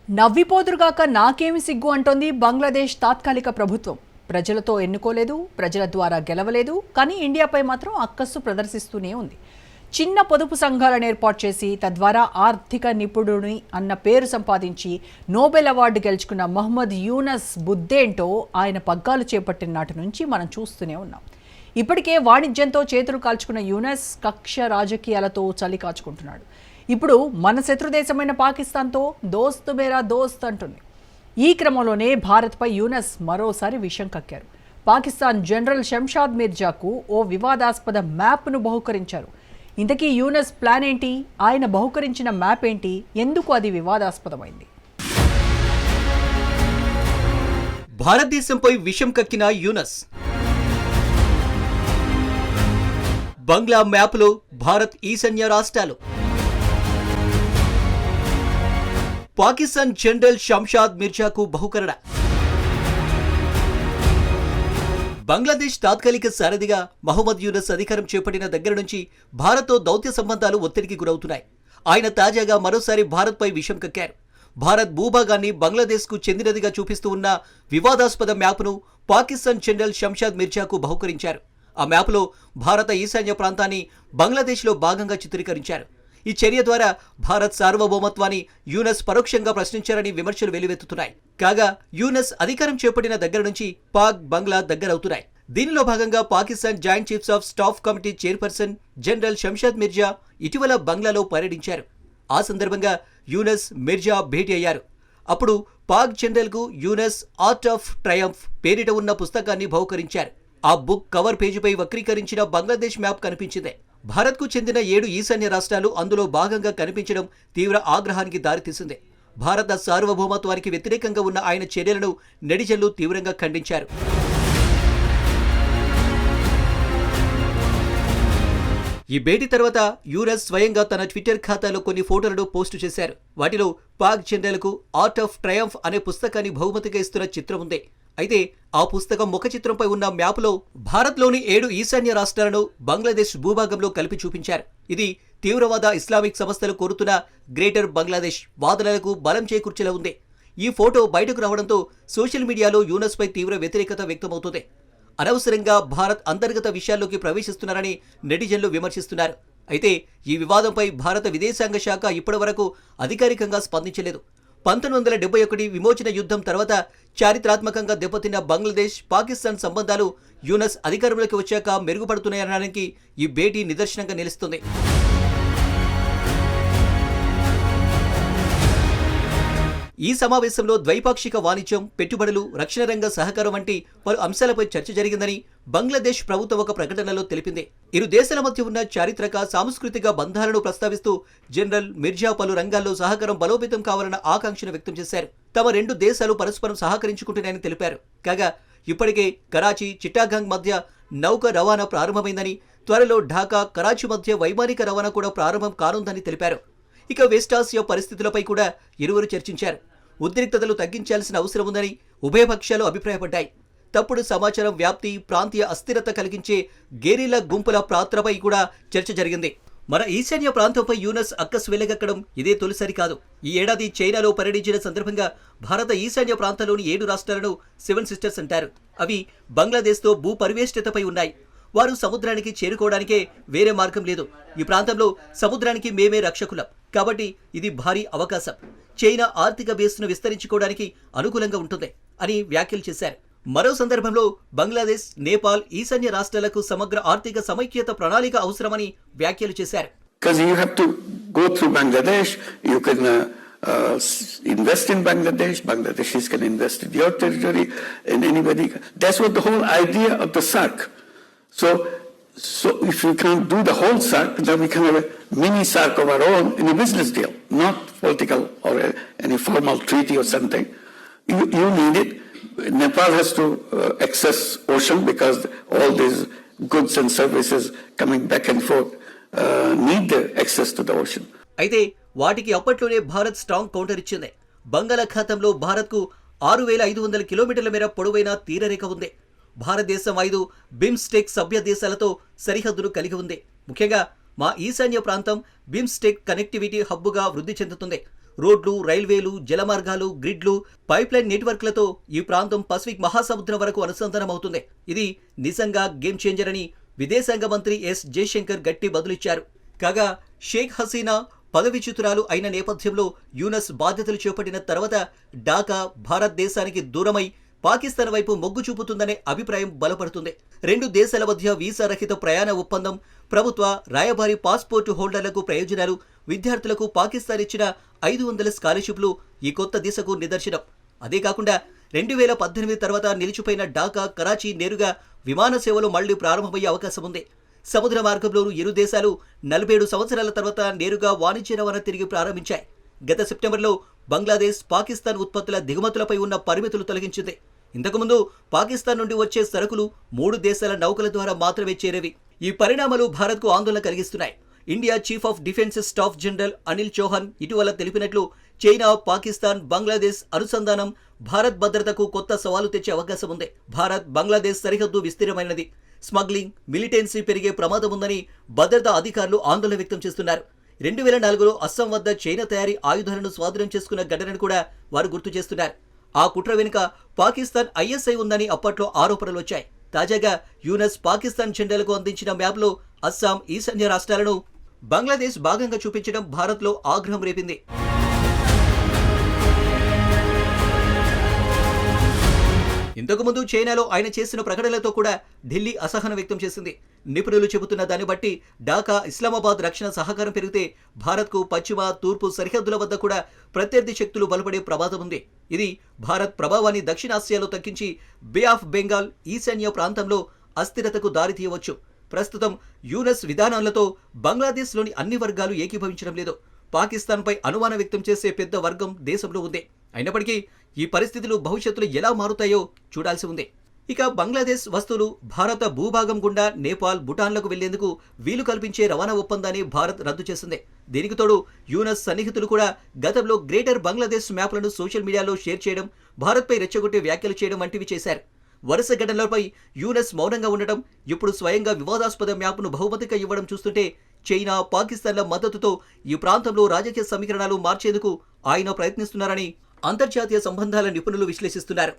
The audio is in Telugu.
నవ్విపోదురుగాక నాకేమి సిగ్గు అంటోంది బంగ్లాదేశ్ తాత్కాలిక ప్రభుత్వం. ప్రజలతో ఎన్నుకోలేదు, ప్రజల ద్వారా గెలవలేదు, కానీ ఇండియాపై మాత్రం అక్కస్సు ప్రదర్శిస్తూనే ఉంది. చిన్న పొదుపు సంఘాలను ఏర్పాటు చేసి తద్వారా ఆర్థిక నిపుణుడిని అన్న పేరు సంపాదించి నోబెల్ అవార్డు గెలుచుకున్న మహమ్మద్ యూనస్ బుద్ధేంటో ఆయన పగ్గాలు చేపట్టిన నాటి నుంచి మనం చూస్తూనే ఉన్నాం. ఇప్పటికే వాణిజ్యంతో చేతులు కాల్చుకున్న యూనస్ కక్ష రాజకీయాలతో చలి కాచుకుంటున్నాడు. ఇప్పుడు మన శత్రుదేశమైన పాకిస్తాన్తో దోస్త్ మేరా దోస్త్ అంటుంది. ఈ క్రమంలోనే భారత్పై యూనస్ మరోసారి విషం కక్కారు. పాకిస్తాన్ జనరల్ షంషాద్ మిర్జాకు ఓ వివాదాస్పద మ్యాప్ను బహుకరించారు. ఇంతకీ యూనస్ ప్లాన్ ఏంటి? ఆయన బహుకరించిన మ్యాప్ ఏంటి? ఎందుకు అది వివాదాస్పదమైంది? భారతదేశంపై విషం కక్కిన యూనస్. బంగ్లా మ్యాప్లో భారత్ ఈశాన్య రాష్ట్రాలు. పాకిస్తాన్ జనరల్ షంషాద్ మిర్జాకు బహుకరణ. బంగ్లాదేశ్ తాత్కాలిక సారథిగా మహమ్మద్ యూనస్ అధికారం చేపట్టిన దగ్గర నుంచి భారత్తో దౌత్య సంబంధాలు ఒత్తిడికి గురవుతున్నాయి. ఆయన తాజాగా మరోసారి భారత్పై విషం కక్కారు. భారత్ భూభాగాన్ని బంగ్లాదేశ్కు చెందినదిగా చూపిస్తూ ఉన్న వివాదాస్పద మ్యాప్ను పాకిస్తాన్ జనరల్ షంషాద్ మిర్జాకు బహుకరించారు. ఆ మ్యాప్లో భారత ఈశాన్య ప్రాంతాన్ని బంగ్లాదేశ్లో భాగంగా చిత్రీకరించారు. ఈ చర్య ద్వారా భారత్ సార్వభౌమత్వాన్ని యూనస్ పరోక్షంగా ప్రశ్నించారని విమర్శలు వెల్లువెత్తుతున్నాయి. కాగా యూనస్ అధికారం చేపట్టిన దగ్గర నుంచి పాక్ బంగ్లా దగ్గరవుతున్నాయి. దీనిలో భాగంగా Pakistan joint chiefs of staff committee chairperson general Shamshad Mirza ఇటీవల బంగ్లాలో పర్యటించారు. ఆ సందర్భంగా యూనస్ మిర్జా భేటీ అయ్యారు. అప్పుడు పాక్ జనరల్కు యూనస్ ఆర్ట్ ఆఫ్ ట్రయంఫ్ పేరిట ఉన్న పుస్తకాన్ని బహుకరించారు. ఆ బుక్ కవర్ పేజీపై వక్రీకరించిన బంగ్లాదేశ్ మ్యాప్ కనిపించింది. భారత్కు చెందిన 7 ఈశాన్య రాష్ట్రాలు అందులో భాగంగా కనిపించడం తీవ్ర ఆగ్రహానికి దారితీసింది. భారత సార్వభౌమత్వానికి వ్యతిరేకంగా ఉన్న ఆయన చర్యలను నెటిజన్లు తీవ్రంగా ఖండించారు. ఈ భేటీ తర్వాత యూనస్ స్వయంగా తన ట్విట్టర్ ఖాతాలో కొన్ని ఫోటోలను పోస్టు చేశారు. వాటిలో పాక్ జనరల్కు ఆర్ట్ ఆఫ్ ట్రయంఫ్ అనే పుస్తకాన్ని బహుమతిగా ఇస్తున్న చిత్రం ఉంది. అయితే ఆ పుస్తకం ముఖ చిత్రంపై ఉన్న మ్యాప్లో భారత్లోని 7 ఈశాన్య రాష్ట్రాలను బంగ్లాదేశ్ భూభాగంలో కలిపి చూపించారు. ఇది తీవ్రవాద ఇస్లామిక్ సంస్థలు కోరుతున్న గ్రేటర్ బంగ్లాదేశ్ వాదనలకు బలం చేకూర్చేలా ఉంది. ఈ ఫోటో బయటకు రావడంతో సోషల్ మీడియాలో యూనస్పై తీవ్ర వ్యతిరేకత వ్యక్తమవుతోంది. అనవసరంగా భారత్ అంతర్గత విషయాల్లోకి ప్రవేశిస్తున్నారని నెటిజన్లు విమర్శిస్తున్నారు. అయితే ఈ వివాదంపై భారత విదేశాంగ శాఖ ఇప్పటివరకు అధికారికంగా స్పందించలేదు. 1971 విమోచన యుద్ధం తర్వాత చారిత్రాత్మకంగా దెబ్బతిన్న బంగ్లాదేశ్ పాకిస్తాన్ సంబంధాలు యూనస్ అధికారంలోకి వచ్చాక మెరుగుపడుతున్నాయనడానికి ఈ భేటీ నిదర్శనంగా నిలుస్తుంది. ఈ సమావేశంలో ద్వైపాక్షిక వాణిజ్యం, పెట్టుబడులు, రక్షణ రంగ సహకారం వంటి పలు అంశాలపై చర్చ జరిగిందని బంగ్లాదేశ్ ప్రభుత్వం ఒక ప్రకటనలో తెలిపింది. ఇరు దేశాల మధ్య ఉన్న చారిత్రక, సాంస్కృతిక బంధాలను ప్రస్తావిస్తూ జనరల్ మిర్జా పలు రంగాల్లో సహకారం బలోపేతం కావాలన్న ఆకాంక్షను వ్యక్తం చేశారు. తమ 2 దేశాలు పరస్పరం సహకరించుకుంటున్నాయని తెలిపారు. కాగా ఇప్పటికే కరాచీ, చిట్టాగాంగ్ మధ్య నౌక రవాణా ప్రారంభమైందని, త్వరలో ఢాకా, కరాచీ మధ్య వైమానిక రవాణా కూడా ప్రారంభం కానుందని తెలిపారు. ఇక వెస్ట్ ఆసియా పరిస్థితులపై కూడా ఇరువురు చర్చించారు. ఉద్రిక్తతలు తగ్గించాల్సిన అవసరం ఉందని ఉభయ పక్షాలు అభిప్రాయపడ్డాయి. తప్పుడు సమాచారం వ్యాప్తి, ప్రాంతీయ అస్థిరత కలిగించే గెరిల్లా గుంపుల పాత్రపై కూడా చర్చ జరిగింది. మన ఈశాన్య ప్రాంతంపై యూనస్ అక్కసు వెళ్లగక్కడం ఇదే తొలిసారి కాదు. ఈ ఏడాది చైనాలో పర్యటించిన సందర్భంగా భారత ఈశాన్య ప్రాంతంలోని 7 రాష్ట్రాలను 7 సిస్టర్స్ అంటారు. అవి బంగ్లాదేశ్తో భూ పరివేష్టితపై ఉన్నాయి. వారు సముద్రానికి చేరుకోవడానికే వేరే మార్గం లేదు. ఈ ప్రాంతంలో సముద్రానికి మేమే రక్షకులం కాబట్టి ఇది భారీ అవకాశం. చైనా ఆర్థిక బేస్ను విస్తరించుకోవడానికి అనుకూలంగా ఉంటుంది అని వ్యాఖ్యలు చేశారు. మరో సందర్భంలో బంగ్లాదేశ్, నేపాల్ ఈశాన్య రాష్ట్రాలకు సమగ్ర ఆర్థిక సమైక్యత ప్రణాళిక అవసరమని వ్యాఖ్యలు చేశారు. Invest in Bangladesh. Bangladeshis can invest in your territory, and anybody. That's what the whole idea of the SAARC. So if we can't do the whole SAARC, then we can have a mini SAARC of our own in a business deal, not political or any formal treaty or something. You need it. Nepal has to access ocean because all these goods and services coming back and forth need the access to the ocean. అయితే వాటికి అప్పట్లోనే భారత్ స్ట్రాంగ్ కౌంటర్ ఇచ్చింది. బంగాళాఖాతంలో భారత్కు 6500 కిలోమీటర్ల మేర పొడవైన తీరరేఖ ఉంది. భారతదేశం 5 బిమ్స్టెక్ సభ్య దేశాలతో సరిహద్దును కలిగి ఉంది. ముఖ్యంగా మా ఈశాన్య ప్రాంతం బిమ్స్టెక్ కనెక్టివిటీ హబ్బుగా వృద్ధి చెందుతుంది. రోడ్లు, రైల్వేలు, జలమార్గాలు, గ్రిడ్లు, పైప్లైన్ నెట్వర్క్లతో ఈ ప్రాంతం పసిఫిక్ మహాసముద్రం వరకు అనుసంధానమవుతుంది. ఇది నిజంగా గేమ్ చేంజర్ అని విదేశాంగ మంత్రి ఎస్ జయశంకర్ గట్టి బదులిచ్చారు. కాగా షేక్ హసీనా పదవిచ్యుతురాలు అయిన నేపథ్యంలో యూనస్ బాధ్యతలు చేపట్టిన తర్వాత ఢాకా భారతదేశానికి దూరమై పాకిస్తాన్ వైపు మొగ్గు చూపుతుందనే అభిప్రాయం బలపడుతుంది. రెండు దేశాల మధ్య వీసా రహిత ప్రయాణ ఒప్పందం, ప్రభుత్వ రాయబారి పాస్పోర్టు హోల్డర్లకు ప్రయోజనాలు, విద్యార్థులకు పాకిస్తాన్ ఇచ్చిన 500 స్కాలర్షిప్లు ఈ కొత్త దిశకు నిదర్శనం. అదే కాకుండా 2018 తర్వాత నిలిచిపోయిన ఢాకా, కరాచీ నేరుగా విమాన సేవలు మళ్లీ ప్రారంభమయ్యే అవకాశం ఉంది. సముద్ర మార్గంలోనూ ఇరు దేశాలు 47 సంవత్సరాల తర్వాత నేరుగా వాణిజ్య రవాణా తిరిగి ప్రారంభించాయి. గత సెప్టెంబర్లో బంగ్లాదేశ్ పాకిస్తాన్ ఉత్పత్తుల దిగుమతులపై ఉన్న పరిమితులు తొలగించింది. ఇంతకుముందు పాకిస్తాన్ నుండి వచ్చే సరుకులు 3 దేశాల నౌకల ద్వారా మాత్రమే చేరేవి. ఈ పరిణామాలు భారత్కు ఆందోళన కలిగిస్తున్నాయి. India chief of defence staff general Anil Chauhan ఇటీవల తెలిపినట్లు చైనా, పాకిస్తాన్, బంగ్లాదేశ్ అనుసంధానం భారత్ భద్రతకు కొత్త సవాలు తెచ్చే అవకాశం ఉంది. భారత్ బంగ్లాదేశ్ సరిహద్దు విస్తీర్ణమైనది. స్మగ్లింగ్, మిలిటెన్సీ పెరిగే ప్రమాదం ఉందని భద్రతా అధికారులు ఆందోళన వ్యక్తం చేస్తున్నారు. 2004లో అస్సాం వద్ద చైనా తయారీ ఆయుధాలను స్వాధీనం చేసుకున్న ఘటనను కూడా వారు గుర్తు చేస్తున్నారు. ఆ కుట్ర వెనుక పాకిస్తాన్ ఐఎస్ఐ ఉందని అప్పట్లో ఆరోపణలు వచ్చాయి. తాజాగా యూనస్ పాకిస్తాన్ జెండాలకు అందించిన మ్యాప్లో అస్సాం, ఈశాన్య రాష్ట్రాలను బంగ్లాదేశ్ భాగంగా చూపించడం భారత్లో ఆగ్రహం రేపింది. ఇంతకుముందు చైనాలో ఆయన చేసిన ప్రకటనలతో కూడా ఢిల్లీ అసహనం వ్యక్తం చేసింది. నిపుణులు చెబుతున్న దాన్ని బట్టి ఢాకా, ఇస్లామాబాద్ రక్షణ సహకారం పెరిగితే భారత్కు పశ్చిమ, తూర్పు సరిహద్దుల వద్ద కూడా ప్రత్యర్థి శక్తులు బలపడే ప్రమాదం ఉంది. ఇది భారత్ ప్రభావాన్ని దక్షిణాసియాలో తగ్గించి బే ఆఫ్ బెంగాల్, ఈశాన్య ప్రాంతంలో అస్థిరతకు దారితీయవచ్చు. ప్రస్తుతం యూనస్ విధానాలతో బంగ్లాదేశ్లోని అన్ని వర్గాలు ఏకీభవించడం లేదు. పాకిస్తాన్పై అనుమానం వ్యక్తం చేసే పెద్ద వర్గం దేశంలో ఉంది. అయినప్పటికీ ఈ పరిస్థితులు భవిష్యత్తులో ఎలా మారుతాయో చూడాల్సి ఉంది. ఇక బంగ్లాదేశ్ వస్తువులు భారత భూభాగం గుండా నేపాల్, భూటాన్లకు వెళ్లేందుకు వీలు కల్పించే రవాణా ఒప్పందాన్ని భారత్ రద్దు చేసింది. దీనికి తోడు యూనస్ సన్నిహితులు కూడా గతంలో గ్రేటర్ బంగ్లాదేశ్ మ్యాప్లను సోషల్ మీడియాలో షేర్ చేయడం, భారత్పై రెచ్చగొట్టే వ్యాఖ్యలు చేయడం వంటివి చేశారు. వరుస ఘటనలపై యూనస్ మౌనంగా ఉండటం, ఇప్పుడు స్వయంగా వివాదాస్పద మ్యాప్ను బహుమతిగా ఇవ్వడం చూస్తుంటే చైనా, పాకిస్తాన్ల మద్దతుతో ఈ ప్రాంతంలో రాజకీయ సమీకరణాలు మార్చేందుకు ఆయన ప్రయత్నిస్తున్నారని అంతర్జాతీయ సంబంధాల నిపుణులు విశ్లేషిస్తున్నారు.